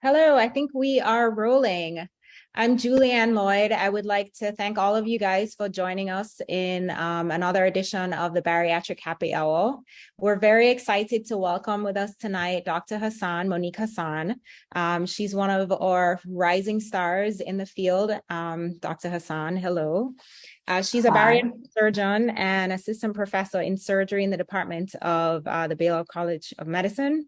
Hello, I think we are rolling. I'm Julianne Lloyd. I would like to thank all of you guys for joining us in another edition of the Bariatric Happy Hour. We're very excited to welcome with us tonight Dr. Hassan, Monique Hassan. She's one of our rising stars in the field. Dr. Hassan, hello. She's a Hi. bariatric surgeon and assistant professor in surgery in the department of the Baylor College of Medicine.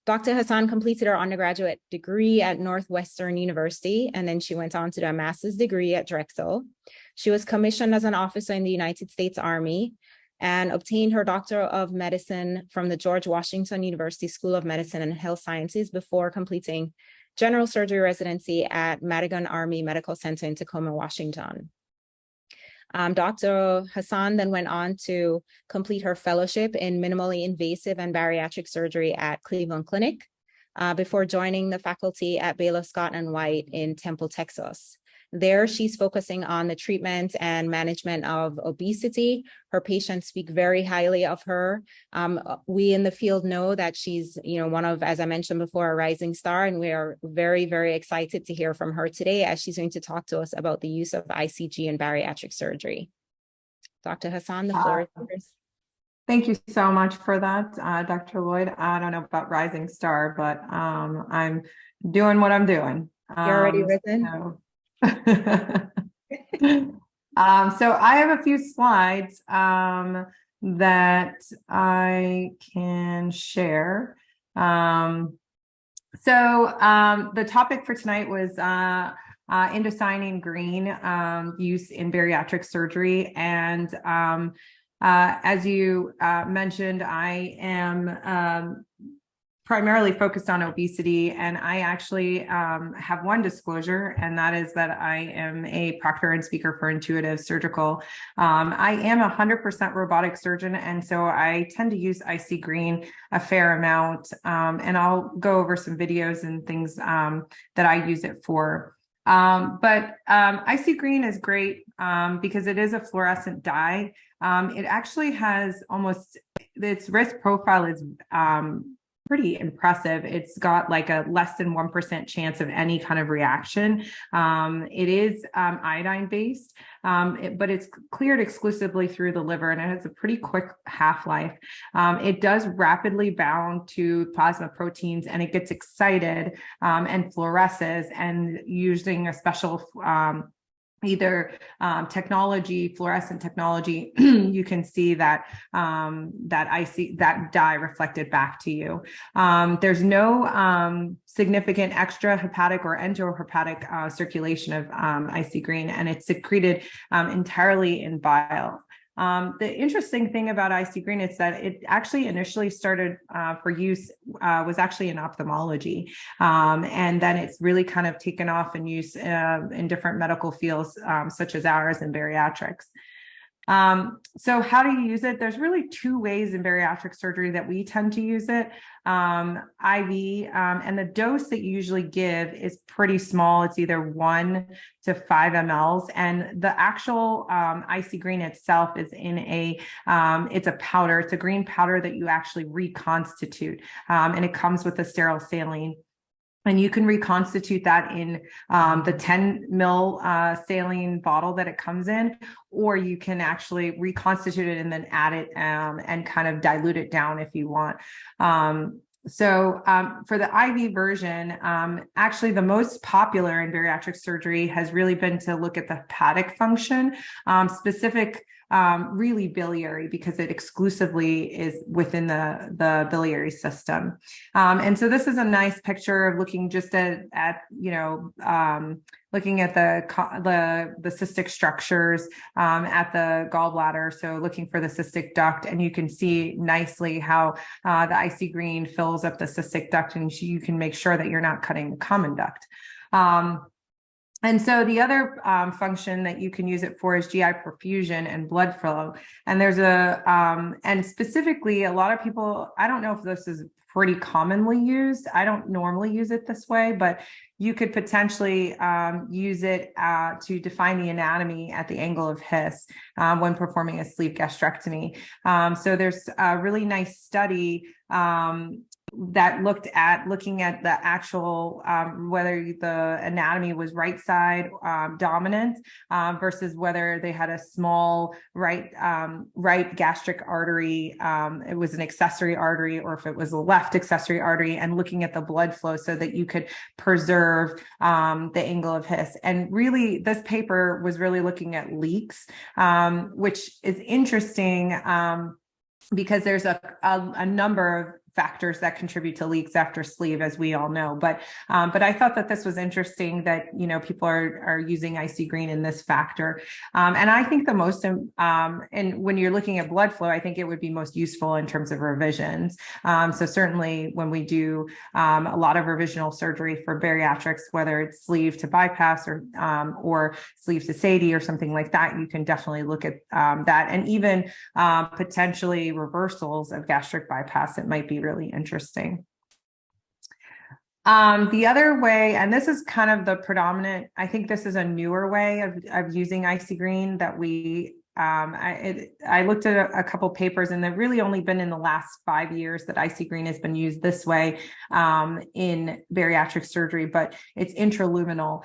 Dr. Hassan completed her undergraduate degree at Northwestern University, and then she went on to do a master's degree at Drexel. She was commissioned as an officer in the United States Army and obtained her Doctor of Medicine from the George Washington University School of Medicine and Health Sciences before completing general surgery residency at Madigan Army Medical Center in Tacoma, Washington. Dr. Hassan then went on to complete her fellowship in minimally invasive and bariatric surgery at Cleveland Clinic before joining the faculty at Baylor Scott & White in Temple, Texas. There, she's focusing on the treatment and management of obesity. Her patients speak very highly of her. We in the field know that she's, one of, as I mentioned before, a rising star, and we are very, very excited to hear from her today as she's going to talk to us about the use of ICG in bariatric surgery. Dr. Hassan, the floor is yours. Thank you so much for that, Dr. Lloyd. I don't know about rising star, but I'm doing what I'm doing. You're already risen? So I have a few slides that I can share. The topic for tonight was indocyanine green use in bariatric surgery. And as you mentioned, I am primarily focused on obesity, and I actually have one disclosure, and that is that I am a proctor and speaker for Intuitive Surgical. I am 100% robotic surgeon, and so I tend to use IC Green a fair amount, and I'll go over some videos and things that I use it for. But IC Green is great because it is a fluorescent dye. It actually has its risk profile is pretty impressive. It's got like a less than 1% chance of any kind of reaction. It is iodine based, but it's cleared exclusively through the liver, and it has a pretty quick half-life. It does rapidly bound to plasma proteins, and it gets excited and fluoresces, and using a special either fluorescent technology, you can see that that dye reflected back to you. There's no significant extrahepatic or enterohepatic circulation of IC Green, and it's secreted entirely in bile. The interesting thing about IC Green is that it actually initially started for use was actually in ophthalmology, and then it's really kind of taken off in use in different medical fields such as ours in bariatrics. So how do you use it? There's really two ways in bariatric surgery that we tend to use it. IV, and the dose that you usually give is pretty small. It's either 1 to 5 mLs, and the actual IC Green itself is in it's a powder. It's a green powder that you actually reconstitute, and it comes with a sterile saline. And you can reconstitute that in the 10 ml saline bottle that it comes in, or you can actually reconstitute it and then add it and kind of dilute it down if you want. For the IV version, actually the most popular in bariatric surgery has really been to look at the hepatic function, really biliary, because it exclusively is within the biliary system. And so this is a nice picture of looking just looking at the cystic structures at the gallbladder. So looking for the cystic duct, and you can see nicely how the IC Green fills up the cystic duct, and you can make sure that you're not cutting the common duct. And so the other function that you can use it for is GI perfusion and blood flow. And there's and specifically a lot of people, I don't know if this is pretty commonly used. I don't normally use it this way, but you could potentially use it to define the anatomy at the angle of His when performing a sleeve gastrectomy. So there's a really nice study that looking at the actual whether the anatomy was right side dominant versus whether they had a small right gastric artery, it was an accessory artery, or if it was a left accessory artery, and looking at the blood flow so that you could preserve the angle of His. And really, this paper was really looking at leaks, which is interesting because there's a number of factors that contribute to leaks after sleeve, as we all know. But I thought that this was interesting that, you know, people are using IC green in this factor. And I think the most, and when you're looking at blood flow, I think it would be most useful in terms of revisions. So certainly when we do a lot of revisional surgery for bariatrics, whether it's sleeve to bypass or sleeve to SADI or something like that, you can definitely look at that. And even potentially reversals of gastric bypass, it might be really interesting. The other way, and this is kind of the predominant, I think this is a newer way of using IC green that we I looked at a couple papers, and they've really only been in the last 5 years that IC green has been used this way in bariatric surgery, but it's intraluminal.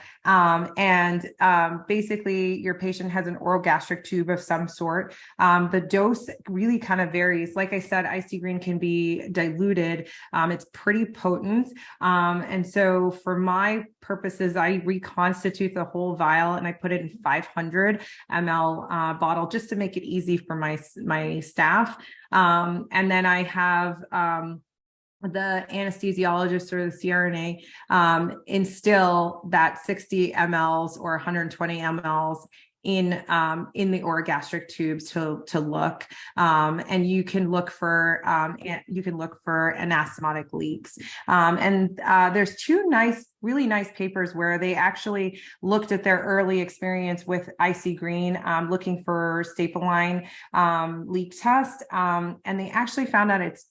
Basically, your patient has an oral gastric tube of some sort. The dose really kind of varies. Like I said, IC green can be diluted. It's pretty potent. And so for my purposes, I reconstitute the whole vial and I put it in 500 ml bottle just to make it easy for my staff. And then I have the anesthesiologist or the CRNA instill that 60 mLs or 120 mLs in the orogastric tubes to look, and you can look for anastomotic leaks. There's two really nice papers where they actually looked at their early experience with IC green, looking for staple line leak test, and they actually found out it's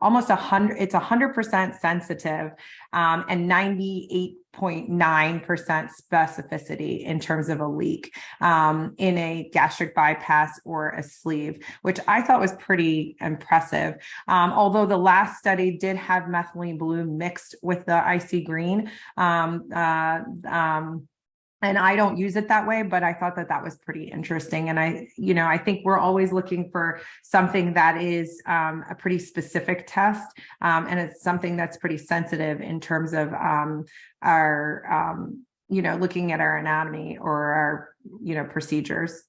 almost 100% sensitive and 98.9% specificity in terms of a leak in a gastric bypass or a sleeve, which I thought was pretty impressive. Although the last study did have methylene blue mixed with the IC green. And I don't use it that way, but I thought that was pretty interesting. And I think we're always looking for something that is a pretty specific test, and it's something that's pretty sensitive in terms of our looking at our anatomy or our procedures.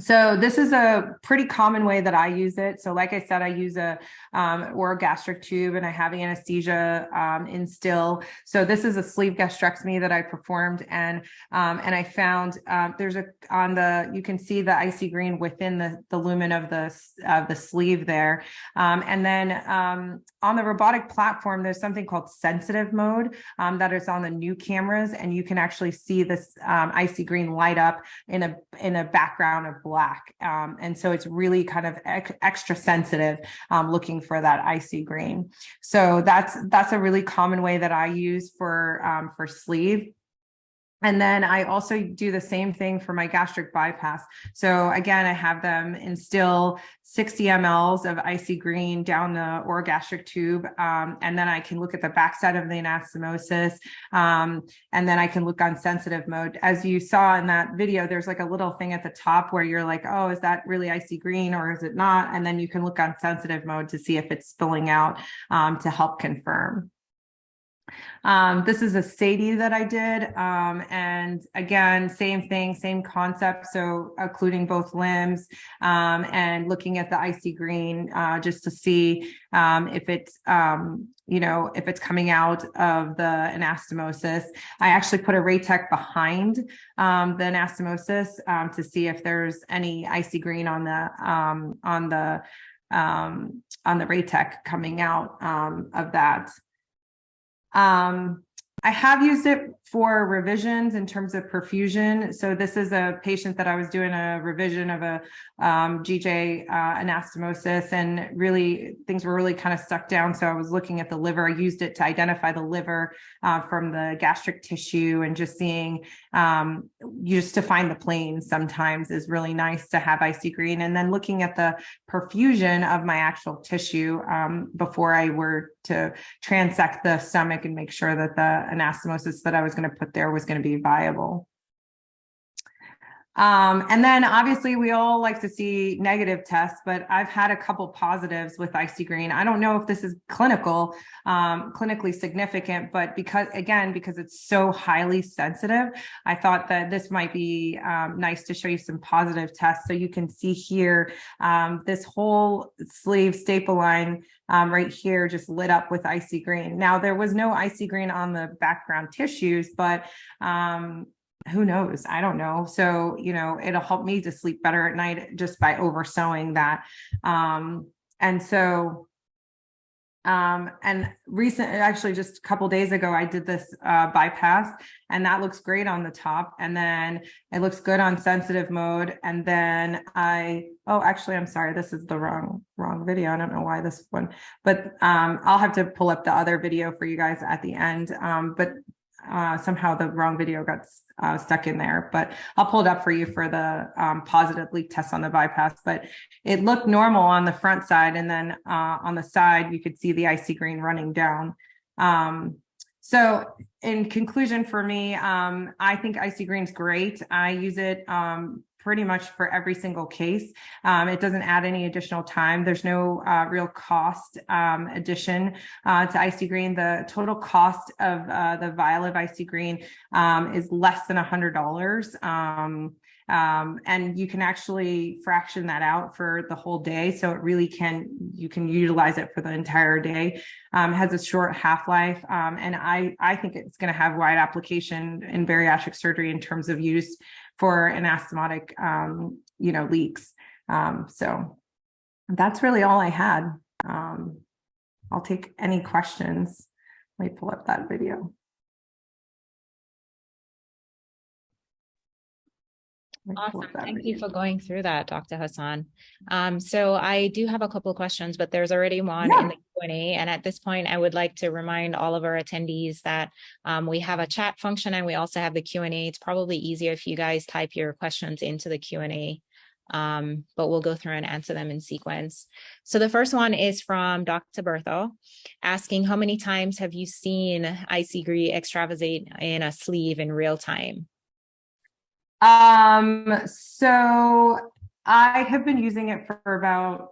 So this is a pretty common way that I use it. So like I said, I use a orogastric tube, and I have anesthesia instill. So this is a sleeve gastrectomy that I performed, and I found you can see the IC green within the lumen of the sleeve there. And then on the robotic platform, there's something called sensitive mode that is on the new cameras, and you can actually see this IC green light up in a background of black. And so it's really kind of extra sensitive looking for that IC green. So that's a really common way that I use for sleeve. And then I also do the same thing for my gastric bypass. So again, I have them instill 60 mLs of IC green down the orogastric tube. And then I can look at the backside of the anastomosis. And then I can look on sensitive mode. As you saw in that video, there's like a little thing at the top where you're like, oh, is that really IC green or is it not? And then you can look on sensitive mode to see if it's spilling out to help confirm. This is a SADI that I did. And again, same thing, same concept. So occluding both limbs and looking at the IC green just to see if it's, if it's coming out of the anastomosis. I actually put a Raytech behind the anastomosis to see if there's any IC green on the Raytech coming out of that. I have used it for revisions in terms of perfusion. So this is a patient that I was doing a revision of a GJ anastomosis, and really things were really kind of stuck down. So I was looking at the liver. I used it to identify the liver from the gastric tissue, and just seeing, just to find the planes sometimes is really nice to have IC Green. And then looking at the perfusion of my actual tissue before I were to transect the stomach and make sure that the anastomosis that I was going to put there was going to be viable. And then obviously we all like to see negative tests, but I've had a couple positives with IC Green. I don't know if this is clinically significant, but because it's so highly sensitive, I thought that this might be nice to show you some positive tests. So you can see here, this whole sleeve staple line right here just lit up with IC Green. Now, there was no IC Green on the background tissues, but who knows? I don't know. So, it'll help me to sleep better at night just by oversewing that. Actually just a couple days ago, I did this bypass, and that looks great on the top. And then it looks good on sensitive mode. And then actually, I'm sorry, this is the wrong video. I don't know why this one, but I'll have to pull up the other video for you guys at the end. Somehow the wrong video got stuck in there, but I'll pull it up for you for the positive leak test on the bypass. But it looked normal on the front side, and then on the side you could see the IC Green running down. So in conclusion for me, I think IC Green's great. I use it pretty much for every single case. It doesn't add any additional time. There's no real cost addition to IC Green. The total cost of the vial of IC Green is less than $100. And you can actually fraction that out for the whole day. So it really you can utilize it for the entire day. Has a short half-life. And I think it's going to have wide application in bariatric surgery in terms of use for anastomotic, leaks. So that's really all I had. I'll take any questions. Let me pull up that video. Awesome. Thank you for going through that, Dr. Hassan. So I do have a couple of questions, but there's already one in the Q&A. And at this point, I would like to remind all of our attendees that we have a chat function, and we also have the Q&A. It's probably easier if you guys type your questions into the Q&A, but we'll go through and answer them in sequence. So the first one is from Dr. Berthel, asking, how many times have you seen IC Green extravasate in a sleeve in real time? So I have been using it for about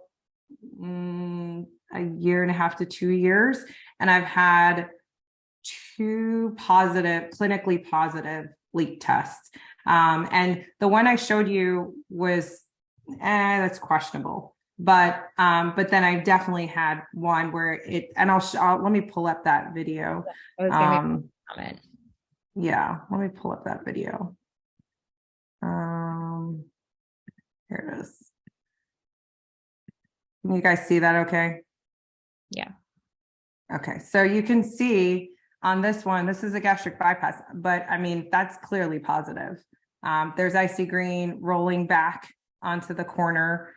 a year and a half to 2 years, and I've had 2 clinically positive leak tests. And the one I showed you was, that's questionable, but then I definitely had one where let me pull up that video. Yeah, let me pull up that video. Here it is. Can you guys see that okay? Yeah. Okay, so you can see on this one, this is a gastric bypass, but I mean, that's clearly positive. There's IC Green rolling back onto the corner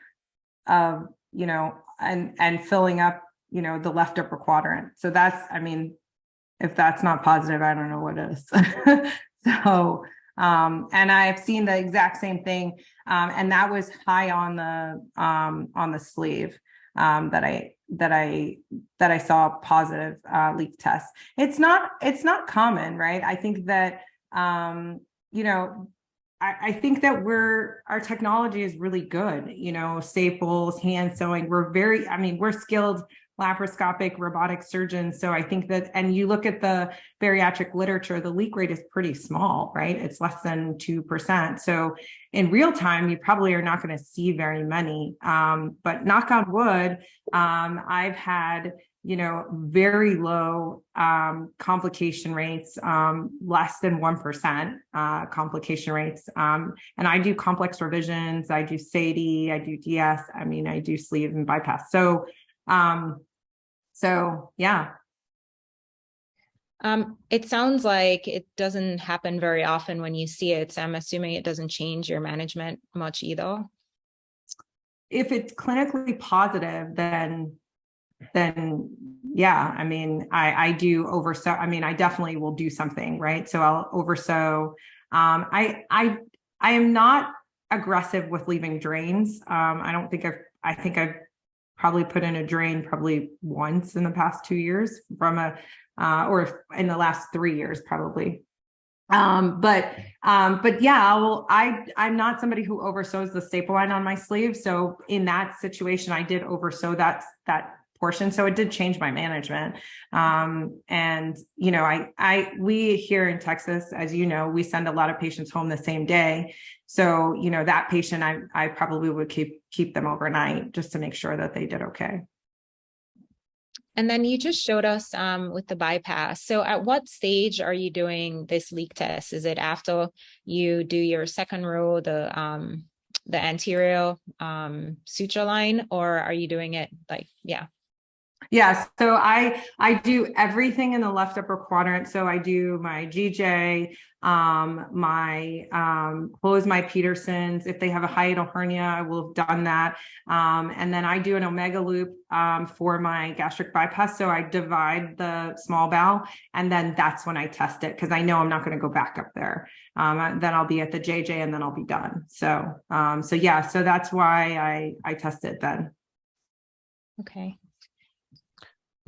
of, and filling up, the left upper quadrant. So that's, I mean, if that's not positive, I don't know what is. So, and I've seen the exact same thing. And that was high on the sleeve, that I saw positive, leak tests. It's not common, right? I think that, I think that our technology is really good, staples, hand sewing. We're skilled laparoscopic robotic surgeons. So I think that, and you look at the bariatric literature, the leak rate is pretty small, right? It's less than 2%. So in real time, you probably are not going to see very many, but knock on wood, I've had, very low complication rates, less than 1% complication rates. And I do complex revisions, I do SADE, I do DS, I do sleeve and bypass. So yeah. It sounds like it doesn't happen very often when you see it. So I'm assuming it doesn't change your management much either. If it's clinically positive, then yeah, I mean, I do oversew. I mean, I definitely will do something, right? So I'll oversew. I am not aggressive with leaving drains. I don't think I think I've probably put in a drain probably once in the past 2 years from a, or in the last 3 years, probably. But yeah, I'm not somebody who oversews the staple line on my sleeve. So in that situation, I did oversew that portion. So it did change my management. And you know, we here in Texas, as you know, we send a lot of patients home the same day. So, you know, that patient, I probably would keep them overnight just to make sure that they did okay. And then you just showed us with the bypass. So at what stage are you doing this leak test? Is it after you do your second row, the anterior suture line, or are you doing it like, yeah? Yeah, so I do everything in the left upper quadrant. So I do my GJ, close my Petersons. If they have a hiatal hernia, I will have done that. And then I do an omega loop for my gastric bypass. So I divide the small bowel, and then that's when I test it, because I know I'm not going to go back up there. Then I'll be at the JJ, and then I'll be done. So yeah, so that's why I test it then. Okay.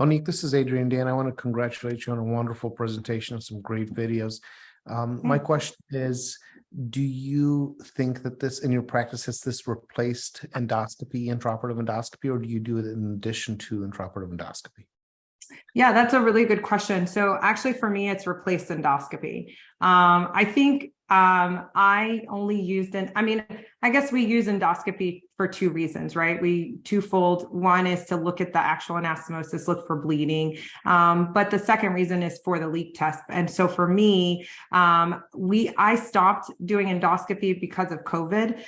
Monique, this is Adrian. Dan, I want to congratulate you on a wonderful presentation and some great videos. My question is, do you think that this, in your practice, has this replaced endoscopy, intraoperative endoscopy, or do you do it in addition to intraoperative endoscopy? Yeah, that's a really good question. So actually for me, it's replaced endoscopy. I think I only used I guess we use endoscopy for 2 reasons, right? Twofold. One is to look at the actual anastomosis, look for bleeding. But the second reason is for the leak test. And so for me, I stopped doing endoscopy because of COVID.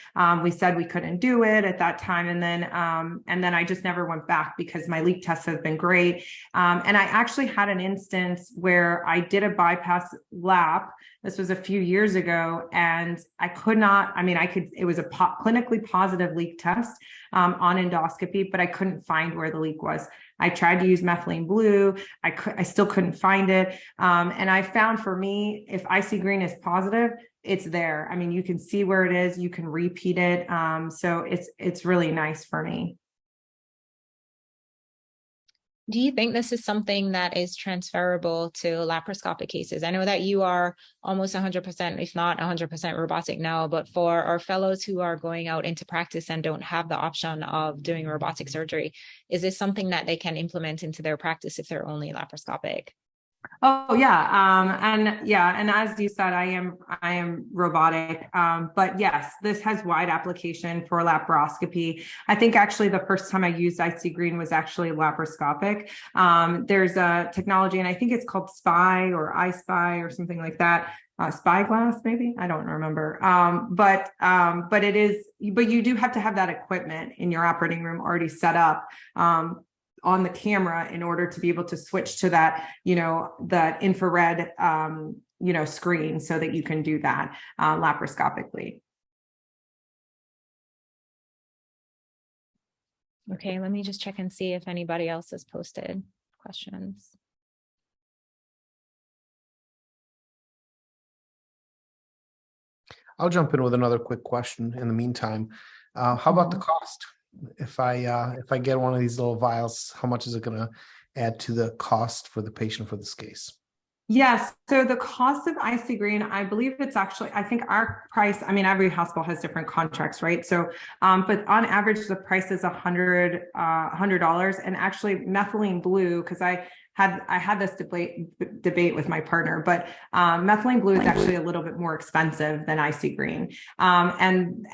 We said we couldn't do it at that time. And then I just never went back because my leak tests have been great. And I actually had an instance where I did a bypass lap. This was a few years ago, and I could not, it was a clinically positive leak test on endoscopy, but I couldn't find where the leak was. I tried to use methylene blue. I still couldn't find it. And I found, for me, if IC green is positive, it's there. I mean, you can see where it is, you can repeat it. So it's really nice for me. Do you think this is something that is transferable to laparoscopic cases? I know that you are almost 100%, if not 100% robotic now, but for our fellows who are going out into practice and don't have the option of doing robotic surgery, is this something that they can implement into their practice if they're only laparoscopic? Oh yeah. And as you said, I am robotic. But yes, this has wide application for laparoscopy. I think actually the first time I used IC green was actually laparoscopic. There's a technology, and I think it's called SPY or iSpy or something like that. Spyglass, maybe, I don't remember. But you do have to have that equipment in your operating room already set up on the camera in order to be able to switch to that, that infrared, screen, so that you can do that laparoscopically. Okay, let me just check and see if anybody else has posted questions. I'll jump in with another quick question in the meantime. How about the cost? If I get one of these little vials, how much is it going to add to the cost for the patient for this case? Yes. So the cost of IC green, I believe it's actually, I think our price, every hospital has different contracts, right? So, but on average, the price is $100, and actually methylene blue, because I had this debate with my partner, but methylene blue is actually a little bit more expensive than IC green. And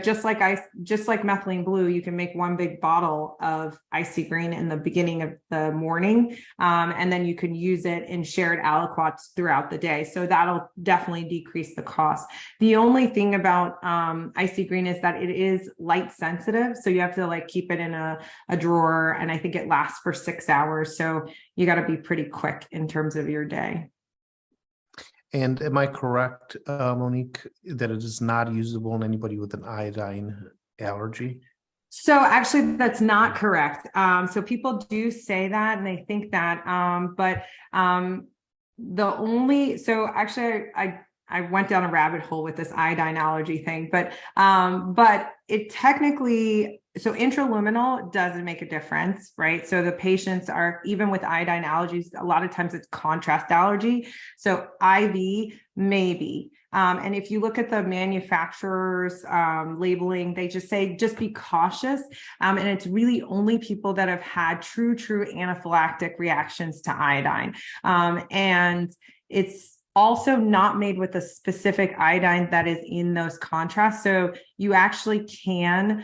just like methylene blue, you can make one big bottle of IC green in the beginning of the morning, and then you can use it in shared aliquots throughout the day. So that'll definitely decrease the cost. The only thing about IC green is that it is light sensitive, so you have to keep it in a drawer, and I think it lasts for 6 hours. So you got to be pretty quick in terms of your day. And am I correct, Monique, that it is not usable in anybody with an iodine allergy? So actually, that's not correct. So people do say that, and they think that, so actually, I went down a rabbit hole with this iodine allergy thing, but it technically, so intraluminal doesn't make a difference, right? So the patients are, even with iodine allergies, a lot of times it's contrast allergy. So IV, maybe. And if you look at the manufacturer's labeling, they just say, just be cautious. And it's really only people that have had true anaphylactic reactions to iodine. And it's also not made with a specific iodine that is in those contrasts. So you actually can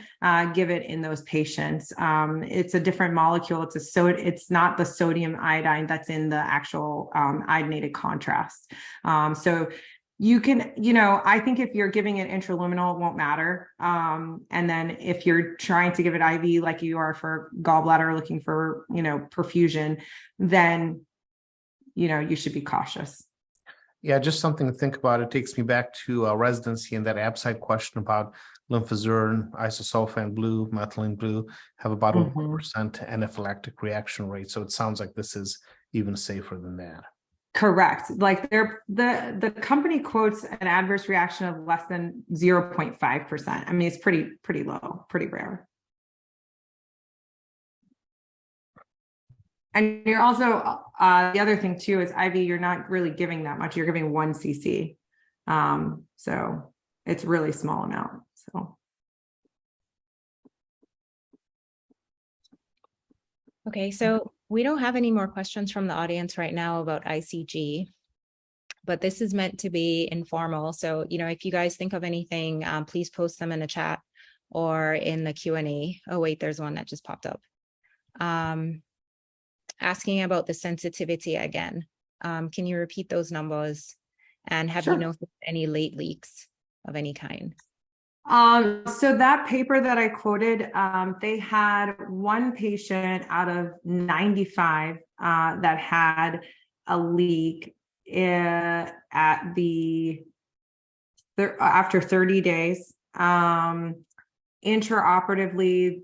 give it in those patients. It's a different molecule. It's not the sodium iodine that's in the actual iodinated contrast. So you can, I think if you're giving it intraluminal, it won't matter. And then if you're trying to give it IV, like you are for gallbladder, looking for, perfusion, then, you should be cautious. Yeah, just something to think about. It takes me back to residency and that ABSITE question about lymphozurin, isosulfan blue, methylene blue have about 1% anaphylactic reaction rate. So it sounds like this is even safer than that. Correct. Like the company quotes an adverse reaction of less than 0.5%. I mean, it's pretty low, pretty rare. And you're also, the other thing too is IV, you're not really giving that much. You're giving 1 cc. So it's really small amount. So. Okay, so we don't have any more questions from the audience right now about ICG, but this is meant to be informal. So, if you guys think of anything, please post them in the chat or in the Q&A. Oh, wait, there's one that just popped up. Asking about the sensitivity again. Can you repeat those numbers? And have you noticed any late leaks of any kind? So that paper that I quoted, they had one patient out of 95 that had a leak after 30 days. Intraoperatively,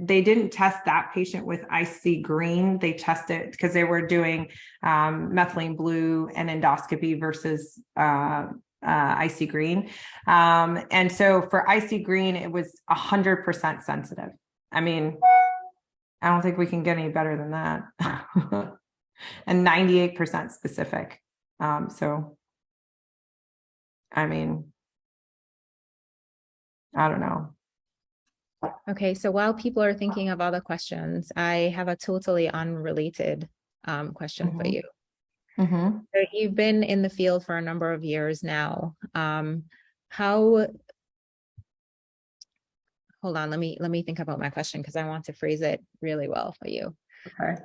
they didn't test that patient with IC green. They tested because they were doing methylene blue and endoscopy versus IC green. And so for IC green, it was 100% sensitive. I mean, I don't think we can get any better than that. And 98% specific. So, I mean, I don't know. Okay, so while people are thinking of other questions, I have a totally unrelated question for you. So you've been in the field for a number of years now. Hold on, let me think about my question because I want to phrase it really well for you. Okay.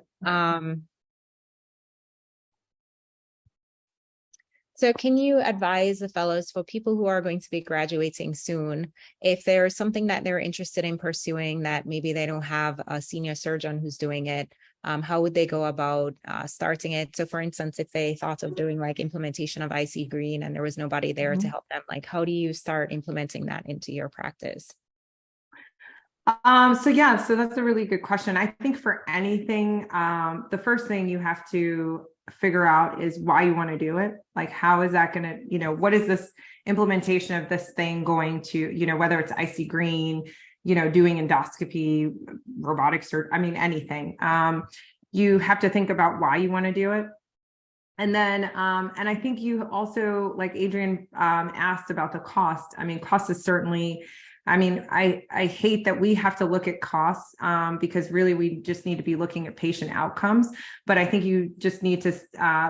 So can you advise the fellows, for people who are going to be graduating soon, if there's something that they're interested in pursuing that maybe they don't have a senior surgeon who's doing it, how would they go about starting it? So for instance, if they thought of doing like implementation of IC green and there was nobody there to help them, like how do you start implementing that into your practice? So that's a really good question. I think for anything, the first thing you have to figure out is why you want to do it. Like, how is that going to, what is this implementation of this thing going to, whether it's IC green, doing endoscopy, robotic surgery, I mean, anything. You have to think about why you want to do it. And then, and I think you also, like Adrian asked about the cost. I mean, cost is certainly, I hate that we have to look at costs because really we just need to be looking at patient outcomes. But I think you just need to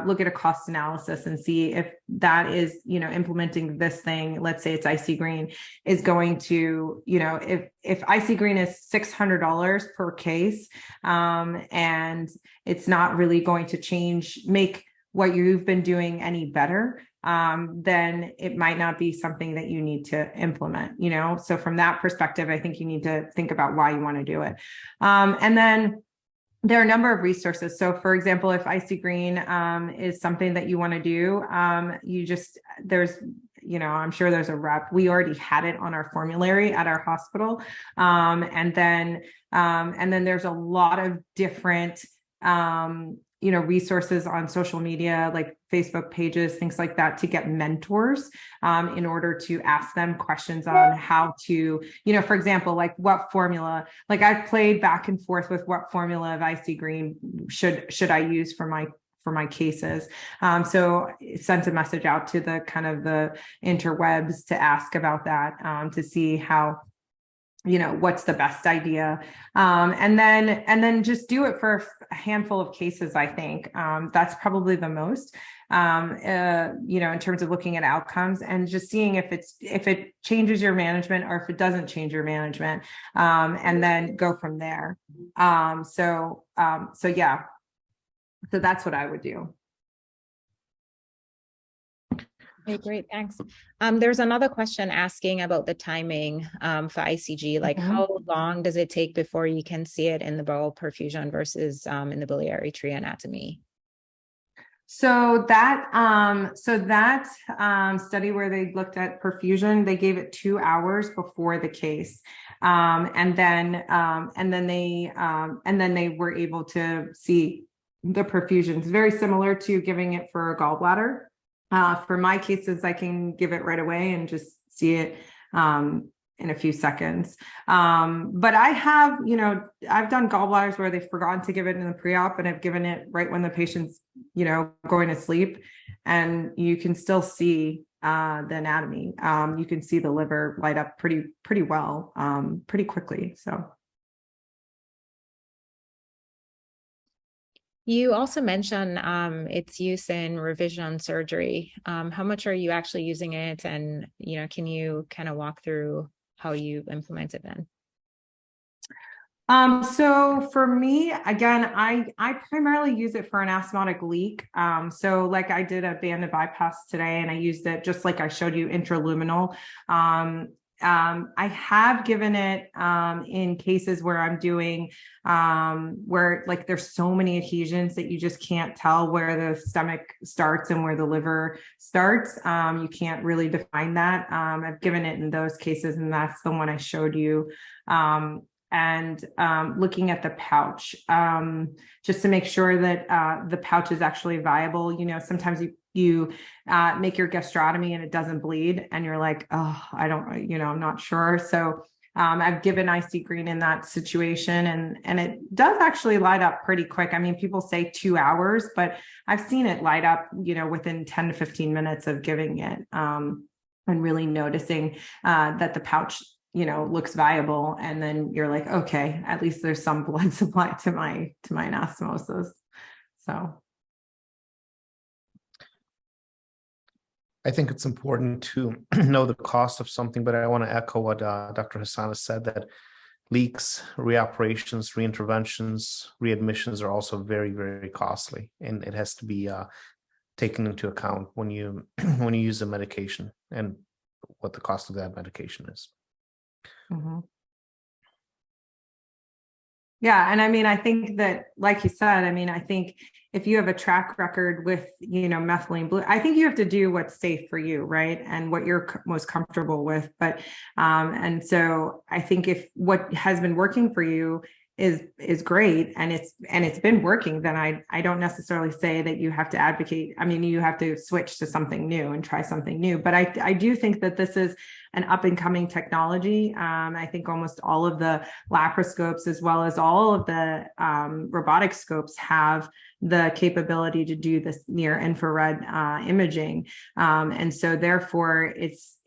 look at a cost analysis and see if that is, implementing this thing, let's say it's IC green, is going to, if IC green is $600 per case and it's not really going to make what you've been doing any better, then it might not be something that you need to implement, So from that perspective, I think you need to think about why you want to do it. And then there are a number of resources. So for example, if IC Green is something that you want to do, I'm sure there's a rep. We already had it on our formulary at our hospital. And then there's a lot of different, resources on social media, like Facebook pages, things like that, to get mentors in order to ask them questions on how to, for example, like what formula, like I've played back and forth with what formula of IC Green should I use for my cases. So sent a message out to the kind of the interwebs to ask about that, to see how, what's the best idea. And then just do it for a handful of cases. I think that's probably the most, in terms of looking at outcomes and just seeing if it changes your management or if it doesn't change your management, and then go from there. So that's what I would do. Okay, great, thanks. There's another question asking about the timing for ICG, like how long does it take before you can see it in the bowel perfusion versus in the biliary tree anatomy? So that study where they looked at perfusion, they gave it 2 hours before the case, and then they were able to see the perfusions. Very similar to giving it for a gallbladder. For my cases, I can give it right away and just see it in a few seconds. But I have, I've done gallbladders where they've forgotten to give it in the pre-op, and I've given it right when the patient's, going to sleep, and you can still see the anatomy. You can see the liver light up pretty well, pretty quickly. So. You also mentioned its use in revision surgery. How much are you actually using it? And, can you kind of walk through how you implement it then? So for me, again, I primarily use it for an anastomotic leak. So like I did a banded bypass today, and I used it just like I showed you, intraluminal. I have given it in cases where I'm doing where like there's so many adhesions that you just can't tell where the stomach starts and where the liver starts. You can't really define that. I've given it in those cases, and that's the one I showed you. And looking at the pouch, just to make sure that the pouch is actually viable. Sometimes you make your gastrotomy and it doesn't bleed, and you're like, oh, I don't, I'm not sure. So I've given IC Green in that situation, and it does actually light up pretty quick. I mean, people say 2 hours, but I've seen it light up, within 10 to 15 minutes of giving it, and really noticing that the pouch looks viable, and then you're like, okay, at least there's some blood supply to my anastomosis. So I think it's important to know the cost of something, but I want to echo what Dr. Hassan has said, that leaks, reoperations, reinterventions, readmissions are also very, very costly, and it has to be taken into account when you use a medication and what the cost of that medication is. Mm-hmm. Yeah. And I mean, I think that, like you said, I think if you have a track record with, methylene blue, I think you have to do what's safe for you, right? And what you're most comfortable with. But, and so I think if what has been working for you is great, and it's been working, then I don't necessarily say that you have to advocate. I mean, you have to switch to something new and try something new. But I do think that this is an up and coming technology. I think almost all of the laparoscopes, as well as all of the robotic scopes, have the capability to do this near infrared imaging. And so therefore it's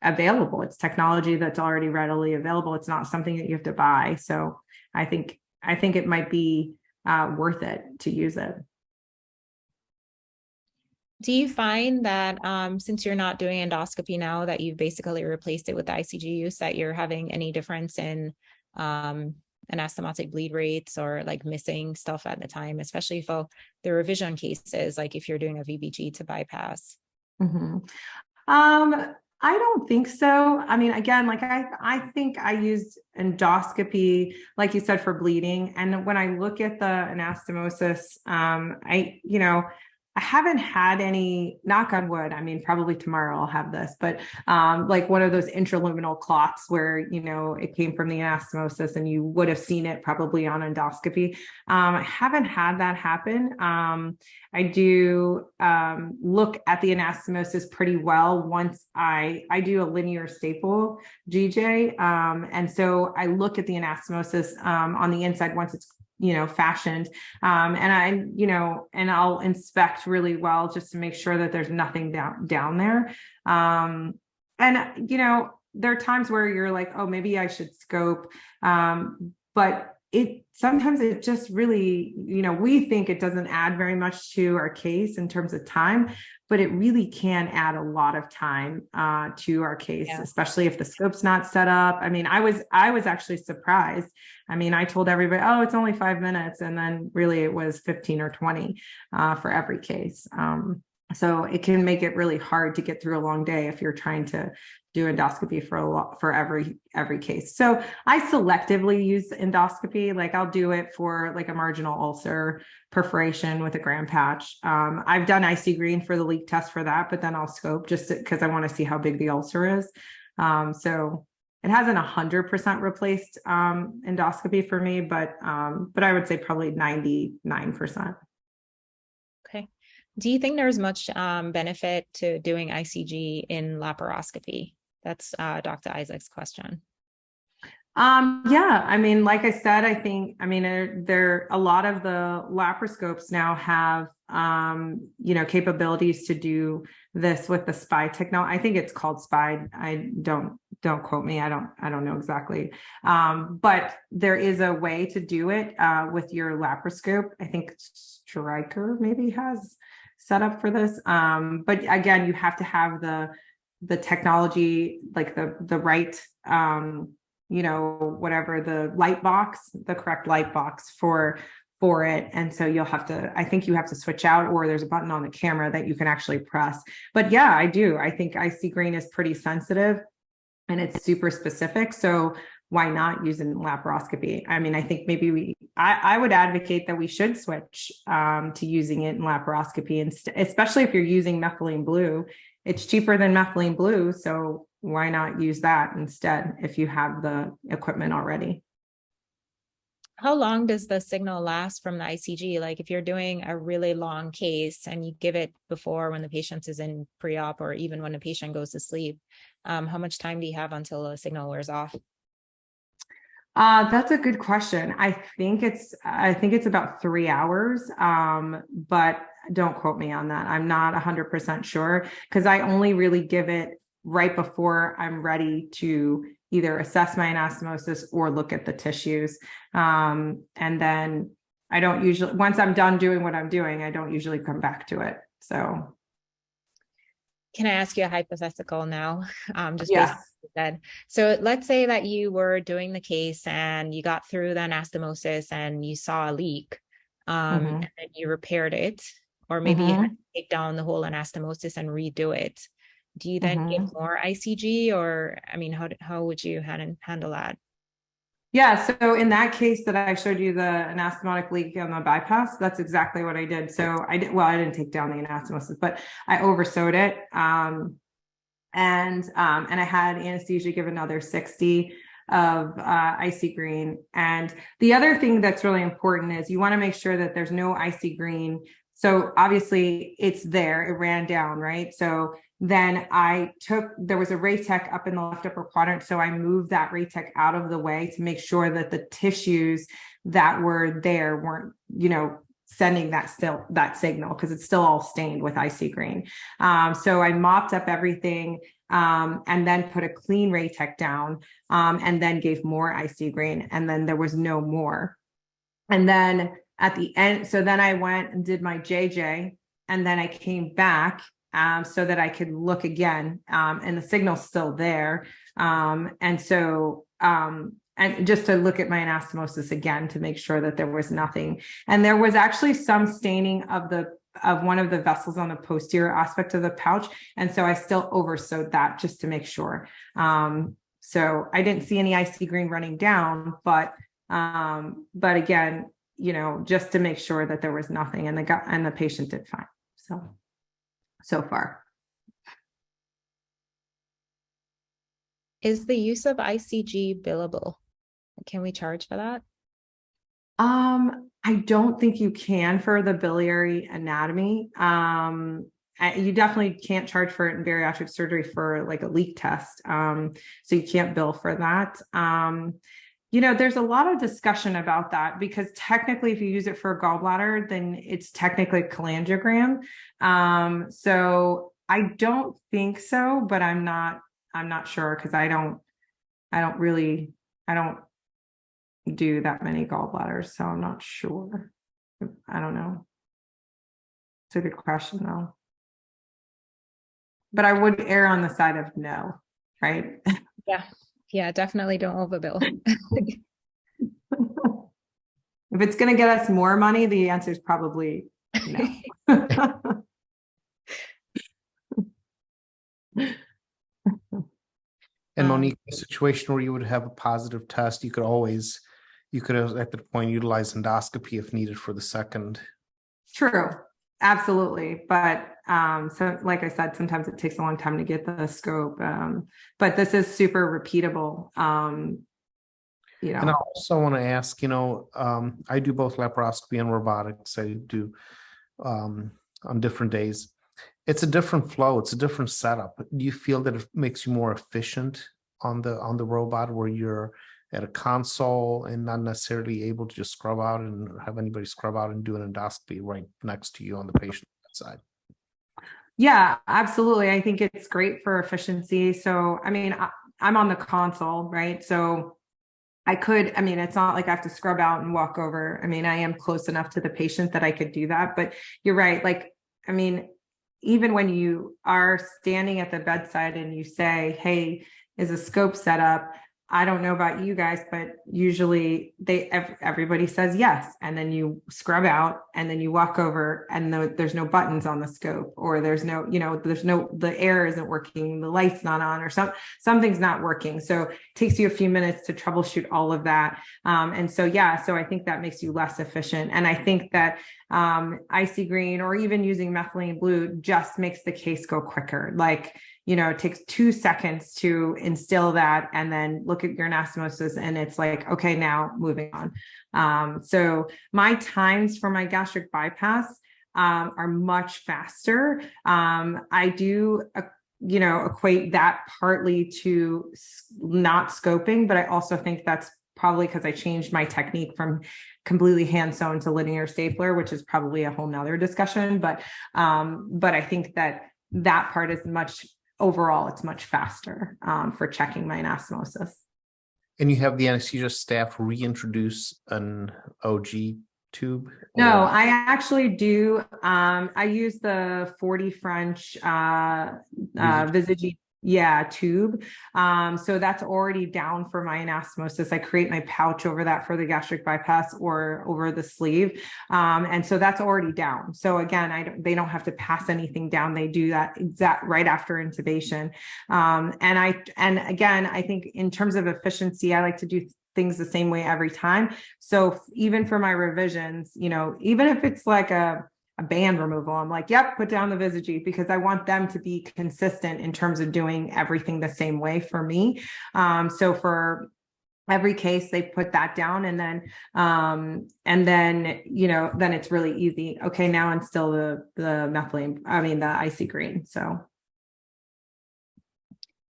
available. It's technology that's already readily available. It's not something that you have to buy. So I think it might be worth it to use it. Do you find that since you're not doing endoscopy now, that you've basically replaced it with the ICG use, that you're having any difference in anastomotic bleed rates or like missing stuff at the time, especially for the revision cases, like if you're doing a VBG to bypass? Mm-hmm. I don't think so. I mean, again, like I think I used endoscopy, like you said, for bleeding. And when I look at the anastomosis, I haven't had any, knock on wood. I mean, probably tomorrow I'll have this, but like one of those intraluminal clots where, it came from the anastomosis and you would have seen it probably on endoscopy. I haven't had that happen. I do look at the anastomosis pretty well once I do a linear staple GJ. And so I look at the anastomosis on the inside once it's fashioned. And I'll inspect really well just to make sure that there's nothing down there. There are times where you're like, oh, maybe I should scope. But sometimes it just really, we think it doesn't add very much to our case in terms of time, but it really can add a lot of time to our case, especially if the scope's not set up. I mean, I was actually surprised. I mean, I told everybody, oh, it's only 5 minutes. And then really it was 15 or 20 for every case. So it can make it really hard to get through a long day if you're trying to do endoscopy for every case. So I selectively use endoscopy. Like I'll do it for like a marginal ulcer perforation with a gram patch. I've done IC green for the leak test for that, but then I'll scope just because I want to see how big the ulcer is. So it hasn't 100% replaced endoscopy for me, but I would say probably 99%. Okay. Do you think there's much benefit to doing ICG in laparoscopy? That's Dr. Isaac's question. Yeah, I mean, like I said, there a lot of the laparoscopes now have capabilities to do this with the SPY technology. I think it's called SPY. I don't quote me. I don't know exactly. But there is a way to do it with your laparoscope. I think Stryker maybe has set up for this. But again, you have to have the technology, like the right whatever the light box, the correct light box for it. And so I think you have to switch out, or there's a button on the camera that you can actually press. But yeah, I do. I think IC green is pretty sensitive and it's super specific. So why not use it in laparoscopy? I mean, I think maybe I would advocate that we should switch to using it in laparoscopy, and especially if you're using methylene blue. It's cheaper than methylene blue, so why not use that instead if you have the equipment already? How long does the signal last from the ICG? Like if you're doing a really long case and you give it before when the patient is in pre-op, or even when the patient goes to sleep, how much time do you have until the signal wears off? That's a good question. I think it's about 3 hours, but don't quote me on that. I'm not 100% sure because I only really give it right before I'm ready to either assess my anastomosis or look at the tissues. And then I don't usually, once I'm done doing what I'm doing, I don't usually come back to it. So. Can I ask you a hypothetical now? Just yes. based on what you said. So let's say that you were doing the case and you got through the anastomosis and you saw a leak, and then you repaired it, or maybe you had to take down the whole anastomosis and redo it. Do you then give more ICG, or I mean, how would you handle that? Yeah, so in that case that I showed you the anastomotic leak on the bypass, that's exactly what I did. So I didn't take down the anastomosis, but I oversewed it. And I had anesthesia give another 60 of IC green. And the other thing that's really important is you want to make sure that there's no IC green. So obviously it's there, it ran down, right? So then there was a Raytech up in the left upper quadrant. So I moved that Raytech out of the way to make sure that the tissues that were there weren't, sending that signal, because it's still all stained with IC green. So I mopped up everything and then put a clean Raytech down and then gave more IC green, and then there was no more. And then at the end, so then I went and did my JJ, and then I came back so that I could look again, and the signal's still there. And so and just to look at my anastomosis again to make sure that there was nothing. And there was actually some staining of one of the vessels on the posterior aspect of the pouch. And so I still oversewed that just to make sure. So I didn't see any IC green running down, but again, just to make sure that there was nothing, and the patient did fine. So far. Is the use of ICG billable? Can we charge for that? I don't think you can for the biliary anatomy. You definitely can't charge for it in bariatric surgery for like a leak test. So you can't bill for that. There's a lot of discussion about that, because technically if you use it for a gallbladder, then it's technically a cholangiogram. So I don't think so, but I'm not sure, because I don't do that many gallbladders, so I'm not sure. I don't know. It's a good question though. But I would err on the side of no, right? Yeah, definitely don't overbill. If it's going to get us more money, the answer is probably no. And Monique, a situation where you would have a positive test, you could at the point utilize endoscopy if needed for the second. True. Absolutely. But so like I said, sometimes it takes a long time to get the scope. But this is super repeatable. And I also want to ask, I do both laparoscopy and robotics. I do on different days. It's a different flow. It's a different setup. Do you feel that it makes you more efficient on the robot, where you're at a console and not necessarily able to just scrub out and have anybody scrub out and do an endoscopy right next to you on the patient side? Yeah, absolutely. I think it's great for efficiency. So, I'm on the console, right? So it's not like I have to scrub out and walk over. I am close enough to the patient that I could do that, but you're right. Even when you are standing at the bedside and you say, hey, is a scope set up? I don't know about you guys, but usually everybody says yes. And then you scrub out and then you walk over and there's no buttons on the scope, or the air isn't working, the light's not on, or something's not working. So it takes you a few minutes to troubleshoot all of that. So I think that makes you less efficient. And I think that IC green or even using methylene blue just makes the case go quicker. It takes 2 seconds to instill that and then look at your anastomosis, and it's like, okay, now moving on. So my times for my gastric bypass are much faster. I do, equate that partly to not scoping, but I also think that's probably because I changed my technique from completely hand sewn to linear stapler, which is probably a whole nother discussion. But I think that part is overall, it's much faster for checking my anastomosis. And you have the anesthesia staff reintroduce an OG tube? No, I actually do. I use the 40 French Visage tube. So that's already down for my anastomosis. I create my pouch over that for the gastric bypass or over the sleeve. And so that's already down. So again, they don't have to pass anything down. They do that right after intubation. And again, I think in terms of efficiency, I like to do things the same way every time. So even for my revisions, even if it's like a band removal, I'm like, yep, put down the Visage, because I want them to be consistent in terms of doing everything the same way for me. So for every case, they put that down, and then then it's really easy. Okay, now instill the IC green. So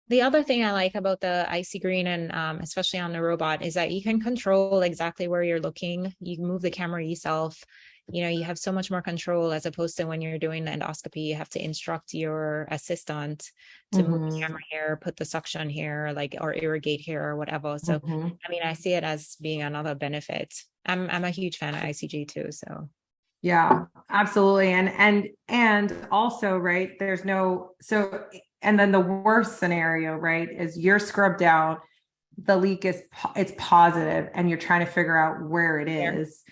the other thing I like about the IC green, and especially on the robot, is that you can control exactly where you're looking. You can move the camera yourself. You have so much more control, as opposed to when you're doing the endoscopy, you have to instruct your assistant to move the camera here, put the suction here, or irrigate here or whatever. So, I see it as being another benefit. I'm a huge fan of ICG too. So. Yeah, absolutely. And also, right, and then the worst scenario, right, is you're scrubbed out. the leak it's positive and you're trying to figure out where it is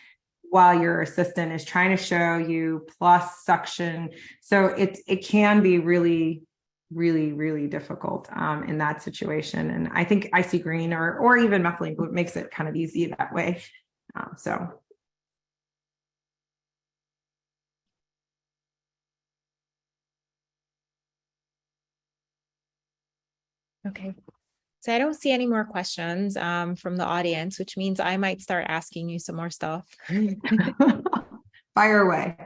while your assistant is trying to show you plus suction. So it can be really, really, really difficult in that situation. And I think icy green or even methylene blue makes it kind of easy that way. So. Okay. So I don't see any more questions from the audience, which means I might start asking you some more stuff. Fire away.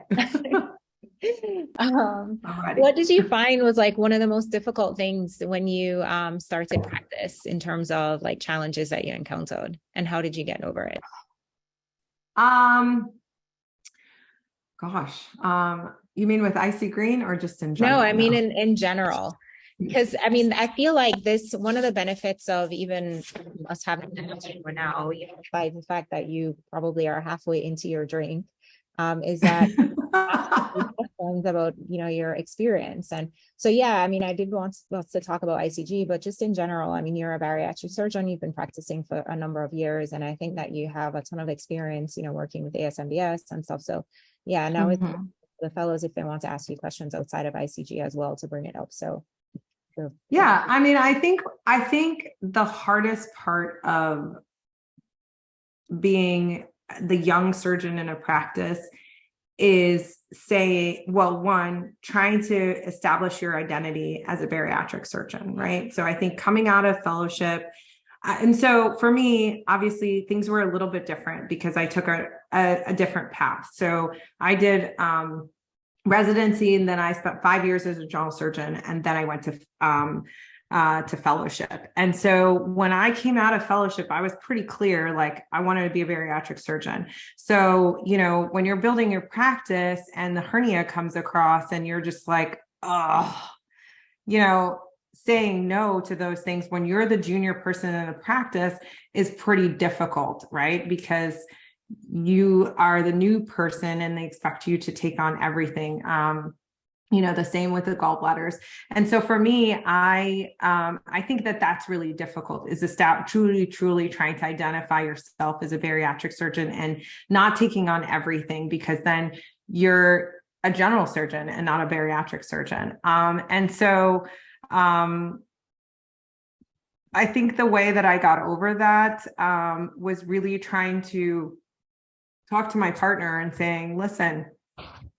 What did you find was like one of the most difficult things when you started practice in terms of like challenges that you encountered, and how did you get over it? You mean with icy green or just in general? No, I mean in general. Because I mean, I feel like this, one of the benefits of even us having for now, by the fact that you probably are halfway into your drink, is that about, your experience. And so, yeah, I mean, I did want us to talk about ICG, but just in general, I mean, you're a bariatric surgeon, you've been practicing for a number of years, and I think that you have a ton of experience, working with FASMBS and stuff. So yeah, now it's the fellows, if they want to ask you questions outside of ICG as well, to bring it up. So yeah, I mean, I think the hardest part of being the young surgeon in a practice is trying to establish your identity as a bariatric surgeon, right? So I think coming out of fellowship, and so for me, obviously things were a little bit different because I took a different path. So I did residency, and then I spent 5 years as a general surgeon, and then I went to fellowship. And so when I came out of fellowship, I was pretty clear, like I wanted to be a bariatric surgeon. So, when you're building your practice and the hernia comes across and you're just like, saying no to those things when you're the junior person in a practice is pretty difficult, right? Because you are the new person and they expect you to take on everything. The same with the gallbladders. And so for me, I think that that's really difficult, is truly trying to identify yourself as a bariatric surgeon and not taking on everything, because then you're a general surgeon and not a bariatric surgeon. And so I think the way that I got over that was really trying to talk to my partner and saying, listen,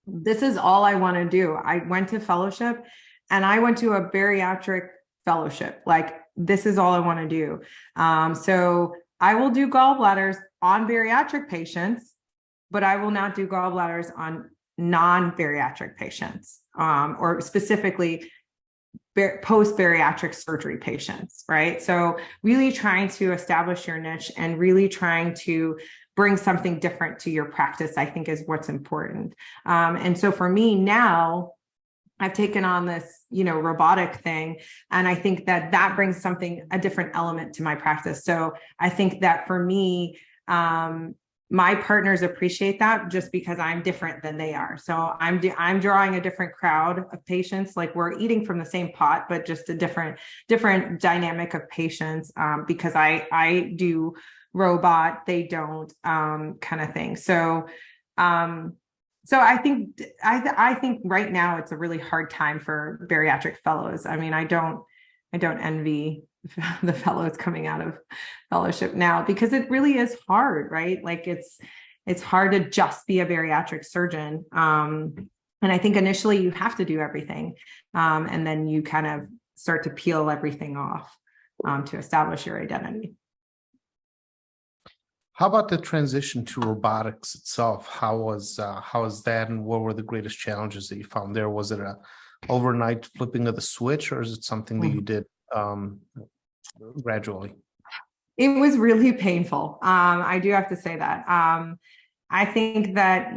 this is all I want to do. I went to fellowship and I went to a bariatric fellowship. Like, this is all I want to do. So I will do gallbladders on bariatric patients, but I will not do gallbladders on non-bariatric patients, or specifically post-bariatric surgery patients, right? So really trying to establish your niche and really trying to bring something different to your practice, I think, is what's important. And so for me now, I've taken on this, robotic thing, and I think that brings a different element to my practice. So I think that for me, my partners appreciate that just because I'm different than they are. So I'm drawing a different crowd of patients. Like, we're eating from the same pot, but just a different dynamic of patients, because I do robot, they don't, kind of thing. So I think right now it's a really hard time for bariatric fellows. I mean, I don't envy the fellows coming out of fellowship now, because it really is hard, right? Like, it's hard to just be a bariatric surgeon. And I think initially you have to do everything. And then you kind of start to peel everything off to establish your identity. How about the transition to robotics itself? How was that, and what were the greatest challenges that you found there? Was it a overnight flipping of the switch, or is it something that you did gradually? It was really painful. I do have to say that. I think that,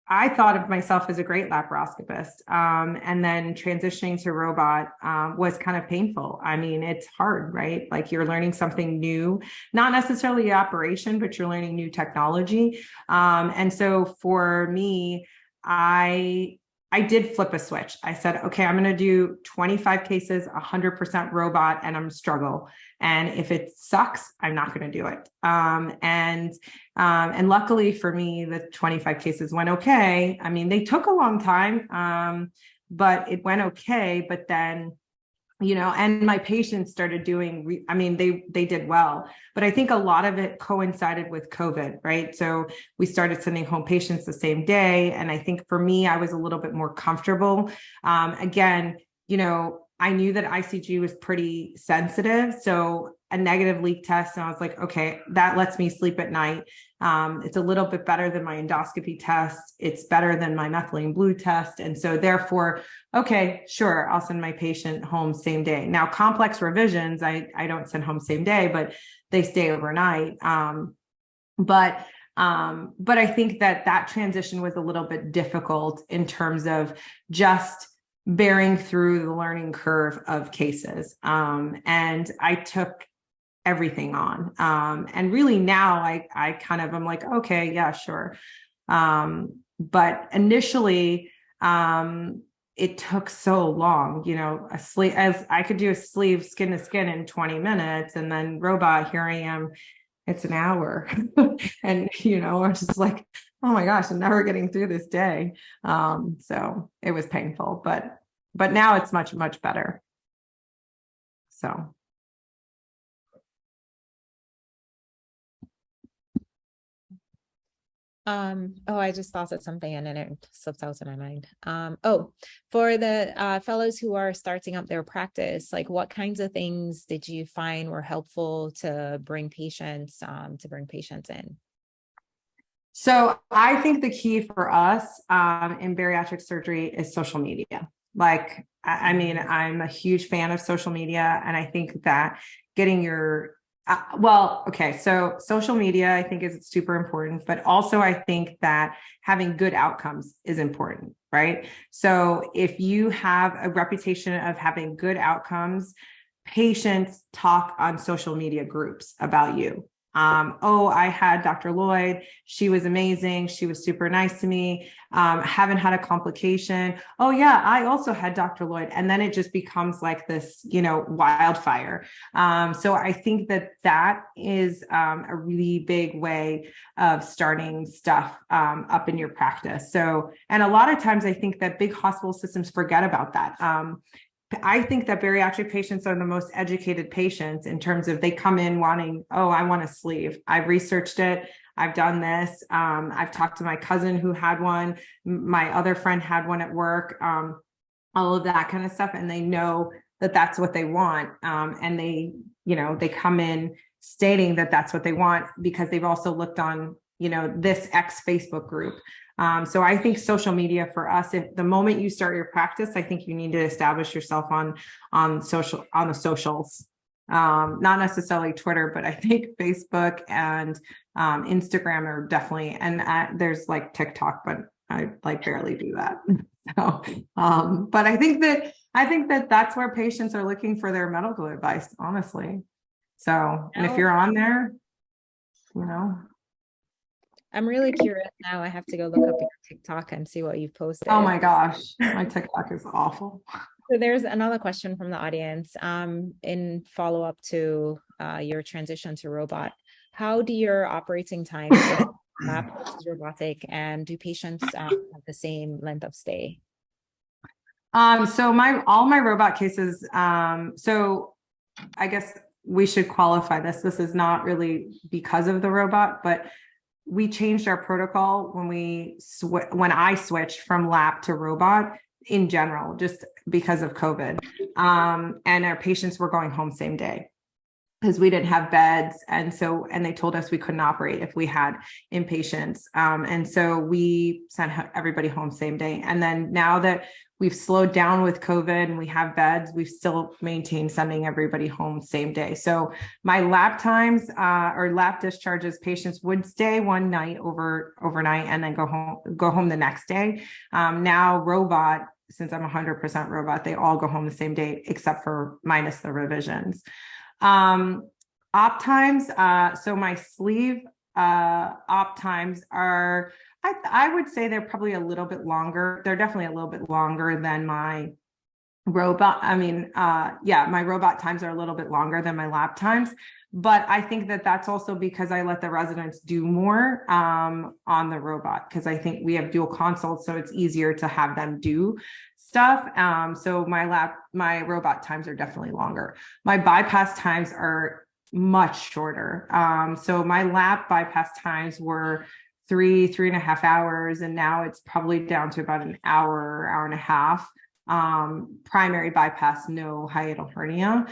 I thought of myself as a great laparoscopist, and then transitioning to robot was kind of painful. I mean, it's hard, right? Like, you're learning something new, not necessarily the operation, but you're learning new technology. And so for me, I I did flip a switch. I said, okay, I'm going to do 25 cases, 100% robot, and I'm struggle. And if it sucks, I'm not going to do it. And luckily for me, the 25 cases went okay. I mean, they took a long time, but it went okay. But then, and my patients started doing, they did well, but I think a lot of it coincided with COVID, right? So we started sending home patients the same day. And I think for me, I was a little bit more comfortable. Again, I knew that ICG was pretty sensitive. So a negative leak test, and I was like, okay, that lets me sleep at night. It's a little bit better than my endoscopy test. It's better than my methylene blue test. And so therefore, okay, sure, I'll send my patient home same day. Now, complex revisions, I don't send home same day, but they stay overnight. But I think that transition was a little bit difficult in terms of just bearing through the learning curve of cases. And I took everything on. And really now I kind of, I'm like, okay, yeah, sure. But initially, it took so long, a sleeve, as I could do a sleeve skin to skin in 20 minutes, and then robot, here I am, it's an hour. And, I'm just like, oh my gosh, I'm never getting through this day. So it was painful, but now it's much, much better. So. I just thought of something and then it slipped out of my mind. For the fellows who are starting up their practice, like what kinds of things did you find were helpful to bring patients in? So I think the key for us in bariatric surgery is social media. Like, I'm a huge fan of social media, and I think that getting your so social media, I think, is super important, but also I think that having good outcomes is important, right? So if you have a reputation of having good outcomes, patients talk on social media groups about you. I had Dr. Lloyd. She was amazing. She was super nice to me. Haven't had a complication. Oh yeah, I also had Dr. Lloyd. And then it just becomes like this, wildfire. So I think that is a really big way of starting stuff up in your practice. So, and a lot of times I think that big hospital systems forget about that. I think that bariatric patients are the most educated patients in terms of they come in wanting, I want a sleeve. I've researched it. I've done this. I've talked to my cousin who had one. My other friend had one at work, all of that kind of stuff. And they know that that's what they want. And they come in stating that that's what they want because they've also looked on, this X Facebook group. So I think social media for us, if the moment you start your practice, I think you need to establish yourself on the socials, not necessarily Twitter, but I think Facebook and Instagram are definitely, and there's like TikTok, but I barely do that. So, but I think that that's where patients are looking for their medical advice, honestly. So, and if you're on there, I'm really curious now. I have to go look up your TikTok and see what you've posted. Oh my gosh, my TikTok is awful. So there's another question from the audience in follow-up to your transition to robot. How do your operating times lab versus robotic, and do patients have the same length of stay? So all my robot cases, so I guess we should qualify this. This is not really because of the robot, but we changed our protocol when I switched from lap to robot in general, just because of COVID. And our patients were going home same day because we didn't have beds. And they told us we couldn't operate if we had inpatients. And so we sent everybody home same day. And then now that we've slowed down with COVID and we have beds, we've still maintained sending everybody home same day. So my lap times or lap discharges, patients would stay one night overnight and then go home the next day. Now robot, since I'm 100% robot, they all go home the same day except for minus the revisions. Op times, so my sleeve op times are I would say they're probably a little bit longer. They're definitely a little bit longer than my robot. I mean, yeah, my robot times are a little bit longer than my lap times, but I think that that's also because I let the residents do more on the robot, because I think we have dual consults, so it's easier to have them do stuff. So my robot times are definitely longer. My bypass times are much shorter. So my lap bypass times were 3.5 hours, and now it's probably down to about an hour and a half. Primary bypass, no hiatal hernia.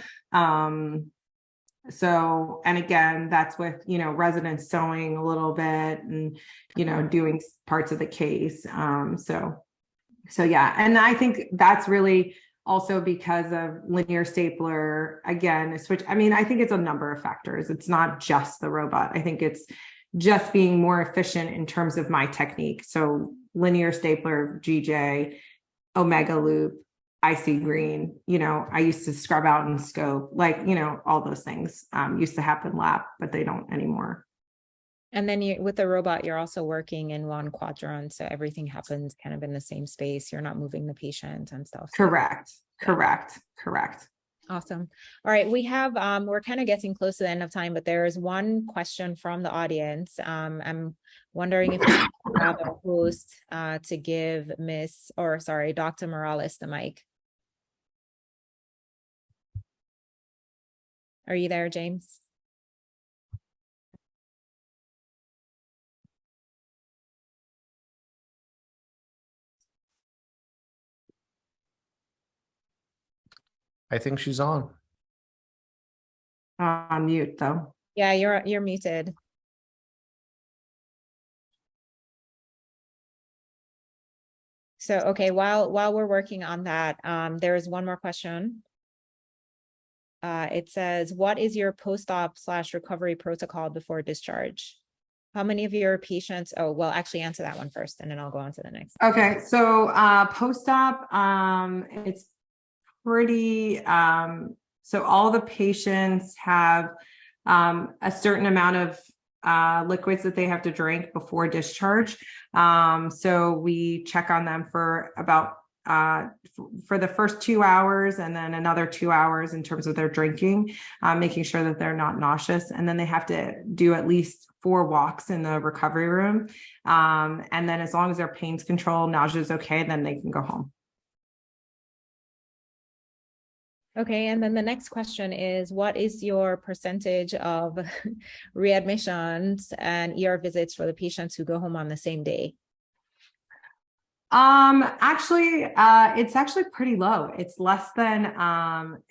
So, and again, that's with, residents sewing a little bit and, doing parts of the case. So yeah, and I think that's really also because of linear stapler, again, I think it's a number of factors. It's not just the robot. I think it's just being more efficient in terms of my technique. So linear stapler, GJ, Omega loop, IC green, I used to scrub out and scope, all those things used to happen lap, but they don't anymore. And then with the robot, you're also working in one quadrant. So everything happens kind of in the same space. You're not moving the patient and stuff. Correct. Awesome. All right. We're kind of getting close to the end of time, but there is one question from the audience. I'm wondering if you have a host to give Dr. Morales the mic. Are you there, James? I think she's on. On mute though. Yeah, you're muted. So, okay, while we're working on that, there is one more question. It says, what is your post-op / recovery protocol before discharge? How many of your patients, actually answer that one first, and then I'll go on to the next. Okay, so post-op, it's pretty, so all the patients have a certain amount of liquids that they have to drink before discharge. So we check on them for about for the first 2 hours, and then another 2 hours in terms of their drinking, making sure that they're not nauseous. And then they have to do at least 4 walks in the recovery room. And then as long as their pain's controlled, nausea is okay, then they can go home. Okay, and then the next question is, what is your percentage of readmissions and ER visits for the patients who go home on the same day? It's actually pretty low. It's less than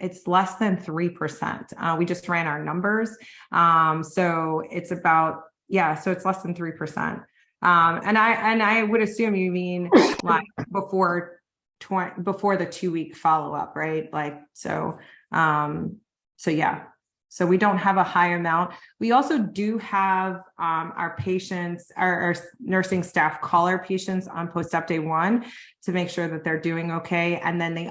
3%. We just ran our numbers. So it's about, so it's less than 3%. And I would assume you mean like before the 2-week follow-up, right? So yeah. So we don't have a high amount. We also do have our patients, our nursing staff call our patients on post-op day 1 to make sure that they're doing okay. And then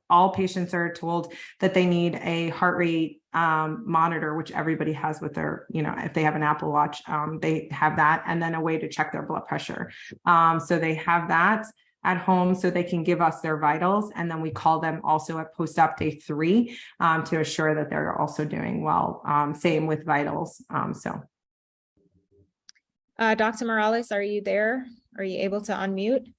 all patients are told that they need a heart rate monitor, which everybody has with their, if they have an Apple Watch, they have that, and then a way to check their blood pressure. So they have that at home so they can give us their vitals, and then we call them also at post-op day 3 to assure that they're also doing well. Same with vitals. Dr. Morales, are you there? Are you able to unmute?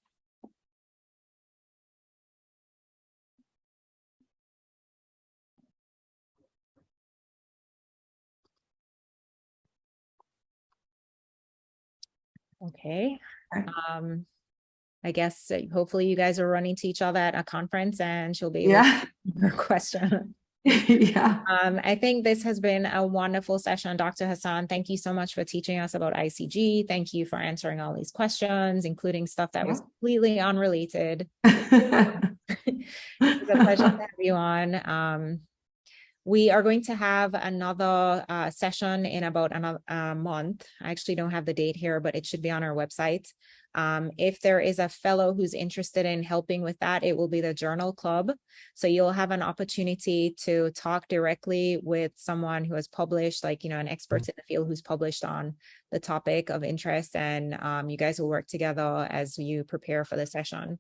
Okay. I guess hopefully you guys are running to each other at a conference and she'll be able to answer your question. Yeah. I think this has been a wonderful session. Dr. Hassan, thank you so much for teaching us about ICG. Thank you for answering all these questions, including stuff that was completely unrelated. It's a pleasure to have you on. We are going to have another session in about another month. I actually don't have the date here, but it should be on our website. If there is a fellow who's interested in helping with that, it will be the Journal Club. So you'll have an opportunity to talk directly with someone who has published, like, an expert in the field who's published on the topic of interest, and you guys will work together as you prepare for the session.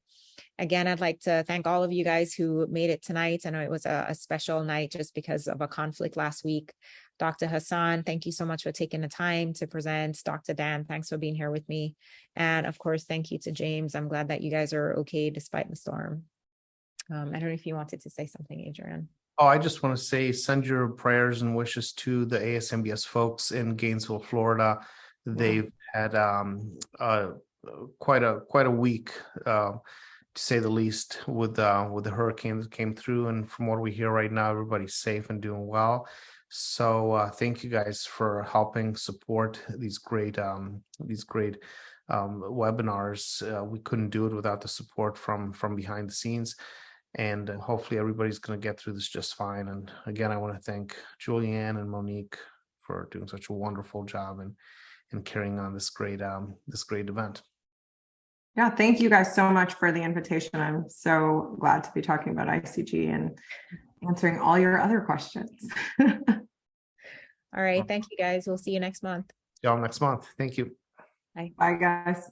Again, I'd like to thank all of you guys who made it tonight. I know it was a special night just because of a conflict last week. Dr. Hassan, thank you so much for taking the time to present. Dr. Dan, thanks for being here with me. And of course, thank you to James. I'm glad that you guys are okay despite the storm. I don't know if you wanted to say something, Adrian. Oh, I just want to say, send your prayers and wishes to the ASMBS folks in Gainesville, Florida. They've had quite a week, to say the least, with the hurricane that came through. And from what we hear right now, everybody's safe and doing well. So thank you guys for helping support these great webinars. We couldn't do it without the support from behind the scenes. And hopefully everybody's going to get through this just fine. And again, I want to thank Julianne and Monique for doing such a wonderful job and carrying on this great event. Yeah, thank you guys so much for the invitation. I'm so glad to be talking about ICG and answering all your other questions. All right. Thank you, guys. We'll see you next month. See y'all next month. Thank you. Bye. Bye, guys.